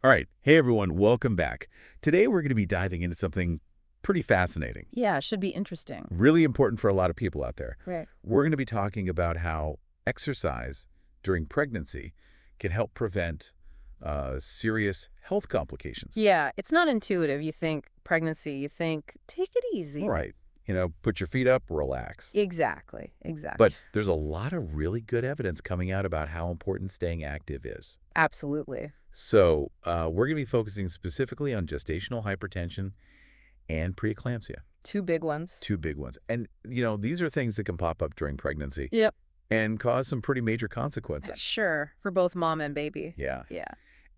All right. Hey, everyone. Welcome back. Today, we're going to be diving into something pretty fascinating, Yeah, it should be interesting. really important for a lot of people out there. Right. We're going to be talking about how exercise during pregnancy can help prevent serious health complications. Yeah, it's not intuitive. You think pregnancy, you think take it All easy. right. Put your feet up, relax. Exactly, exactly. But there's a lot of really good evidence coming out about how important staying active is. Absolutely. So we're going to be focusing specifically on gestational hypertension and preeclampsia. Two big ones. Two big ones. And, these are things that can pop up during pregnancy Yep. and cause some pretty major consequences. Sure, for both mom and baby. Yeah. Yeah.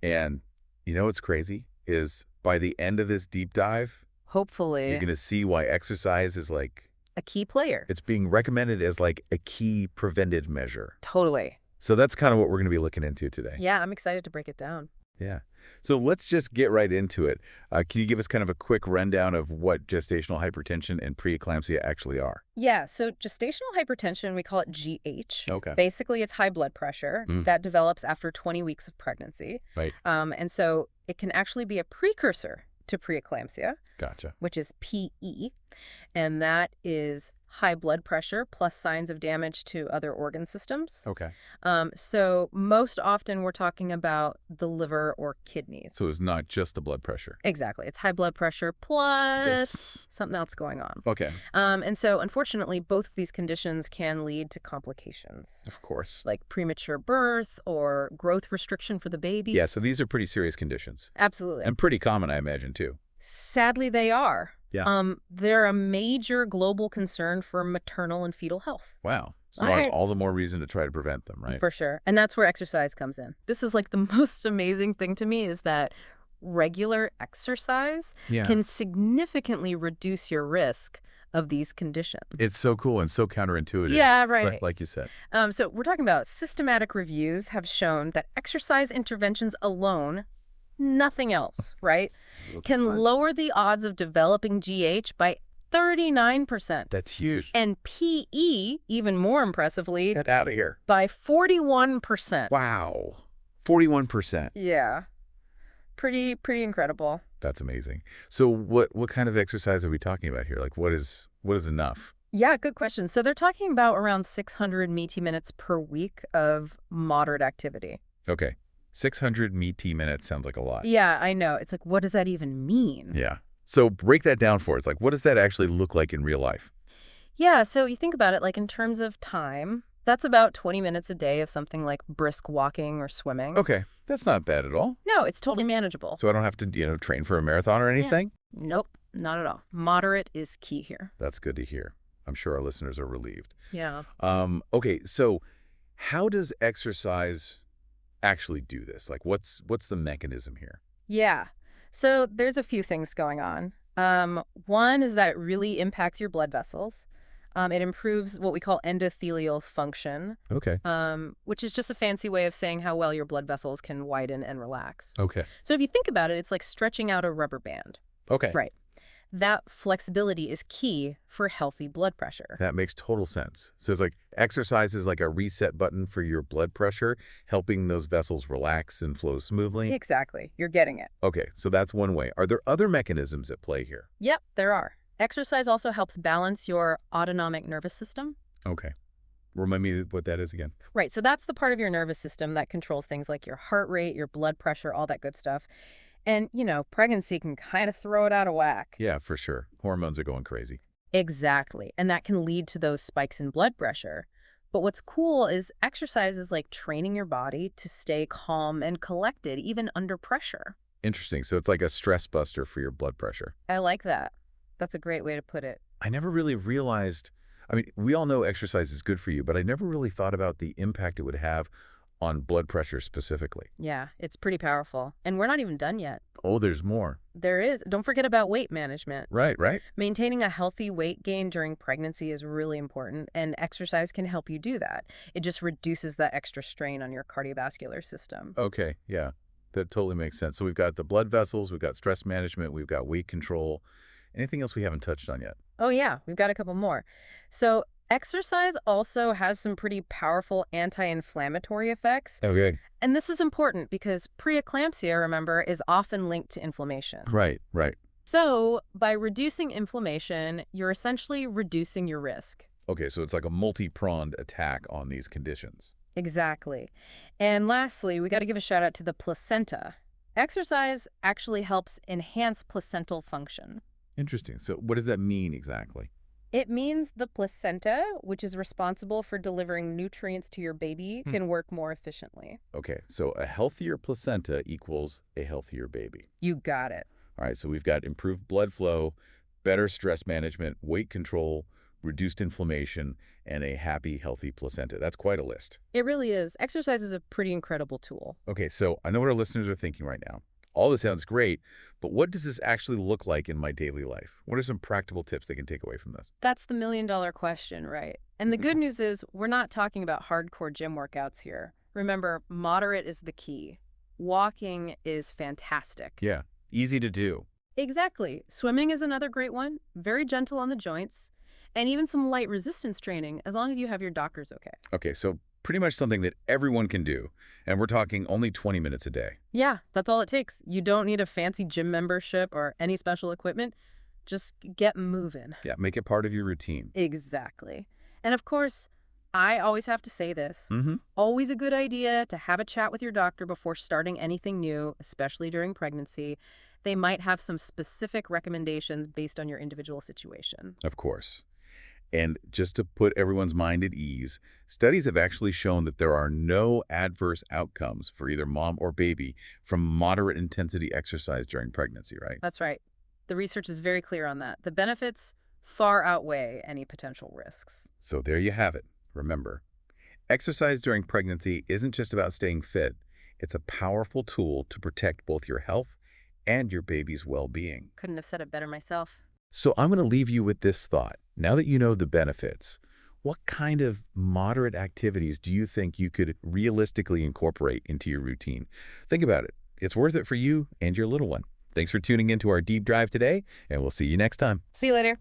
And what's crazy is by the end of this deep dive, Hopefully, you're going to see why exercise is a key player. it's being recommended as a key preventive measure. Totally. So that's kind of what we're going to be looking into today. Yeah, I'm excited to break it down. Yeah. So let's just get right into it. Can you give us kind of a quick rundown of what gestational hypertension and preeclampsia actually are? Yeah, so gestational hypertension, we call it GH. Okay. Basically, it's high blood pressure that develops after 20 weeks of pregnancy. Right. And so it can actually be a precursor to preeclampsia, Gotcha. which is PE, and that is high blood pressure plus signs of damage to other organ systems. Okay. So most often we're talking about the liver or kidneys. So it's not just the blood pressure. Exactly. It's high blood pressure plus Just... something else going on. Okay. And so unfortunately, both of these conditions can lead to complications, Of course. like premature birth or growth restriction for the baby. Yeah, so these are pretty serious conditions. Absolutely. And pretty common, I imagine, too. Sadly, they are. Yeah. They're a major global concern for maternal and fetal health. Wow. So All right. all the more reason to try to prevent them, right? For sure. And that's where exercise comes in. This is like the most amazing thing to me is that regular exercise Yeah. can significantly reduce your risk of these conditions. It's so cool and so counterintuitive. Yeah, right. Like you said. So we're talking about systematic reviews have shown that exercise interventions alone, nothing else, right, can lower the odds of developing GH by 39%. That's huge. And PE, even more impressively, Get out of here. by 41%. Wow. 41%. Yeah. Pretty incredible. That's amazing. So what kind of exercise are we talking about here? Like what is enough? Yeah, good question. So they're talking about around 600 MET minutes per week of moderate activity. Okay. 600 MET minutes sounds like a lot. Yeah, I know. It's like, what does that even mean? Yeah. So break that down for us. Like, what does that actually look like in real life? Yeah, so you think about it, like in terms of time, that's about 20 minutes a day of something like brisk walking or swimming. Okay. That's not bad at all. No, it's totally manageable. So I don't have to, train for a marathon or anything? Nope, not at all. Moderate is key here. That's good to hear. I'm sure our listeners are relieved. Yeah. Okay. So how does exercise actually do this? Like, what's the mechanism here? Yeah. So there's a few things going on. One is that it really impacts your blood vessels. It improves what we call endothelial function, Okay. which is just a fancy way of saying how well your blood vessels can widen and relax. Okay. So if you think about it, it's like stretching out a rubber band. Okay. Right. That flexibility is key for healthy blood pressure. That makes total sense. So it's like exercise is like a reset button for your blood pressure, helping those vessels relax and flow smoothly. Exactly. You're getting it. Okay, so that's one way. Are there other mechanisms at play here? Yep, there are. Exercise also helps balance your autonomic nervous system. Okay. Remind me what that is again. Right, so that's the part of your nervous system that controls things like your heart rate, your blood pressure, all that good stuff. And, pregnancy can kind of throw it out of whack. Yeah, for sure. Hormones are going crazy. Exactly. And that can lead to those spikes in blood pressure. But what's cool is exercise is like training your body to stay calm and collected, even under pressure. Interesting. So it's like a stress buster for your blood pressure. I like that. That's a great way to put it. I never really realized, we all know exercise is good for you, but I never really thought about the impact it would have on blood pressure specifically. Yeah, it's pretty powerful. And we're not even done yet. Oh, there's more. There is. Don't forget about weight management. Right. Maintaining a healthy weight gain during pregnancy is really important, and exercise can help you do that. It just reduces that extra strain on your cardiovascular system. Okay, yeah, that totally makes sense. So we've got the blood vessels, we've got stress management, we've got weight control. Anything else we haven't touched on yet? Oh, yeah, we've got a couple more. So Exercise also has some pretty powerful anti-inflammatory effects. Okay. And this is important because preeclampsia, remember, is often linked to inflammation. Right, right. So, by reducing inflammation, you're essentially reducing your risk. Okay, so it's like a multi-pronged attack on these conditions. Exactly. And lastly, we got to give a shout out to the placenta. Exercise actually helps enhance placental function. Interesting. So what does that mean exactly? It means the placenta, which is responsible for delivering nutrients to your baby, Hmm. can work more efficiently. Okay, so a healthier placenta equals a healthier baby. You got it. All right, so we've got improved blood flow, better stress management, weight control, reduced inflammation, and a happy, healthy placenta. That's quite a list. It really is. Exercise is a pretty incredible tool. Okay, so I know what our listeners are thinking right now. All this sounds great, but what does this actually look like in my daily life? What are some practical tips they can take away from this? That's the million-dollar question, right? And the good news is we're not talking about hardcore gym workouts here. Remember, moderate is the key. Walking is fantastic. Yeah, easy to do. Exactly. Swimming is another great one, very gentle on the joints, and even some light resistance training, as long as you have your doctors okay. Okay, so pretty much something that everyone can do, and we're talking only 20 minutes a day. Yeah, that's all it takes. You don't need a fancy gym membership or any special equipment. Just get moving. Yeah, make it part of your routine. Exactly. And of course, I always have to say this. Mm-hmm. Always a good idea to have a chat with your doctor before starting anything new, especially during pregnancy. They might have some specific recommendations based on your individual situation. Of course. And just to put everyone's mind at ease, studies have actually shown that there are no adverse outcomes for either mom or baby from moderate intensity exercise during pregnancy, right? That's right. The research is very clear on that. The benefits far outweigh any potential risks. So there you have it. Remember, exercise during pregnancy isn't just about staying fit. It's a powerful tool to protect both your health and your baby's well-being. Couldn't have said it better myself. So I'm going to leave you with this thought. Now that you know the benefits, what kind of moderate activities do you think you could realistically incorporate into your routine? Think about it. It's worth it for you and your little one. Thanks for tuning into our deep dive today, and we'll see you next time. See you later.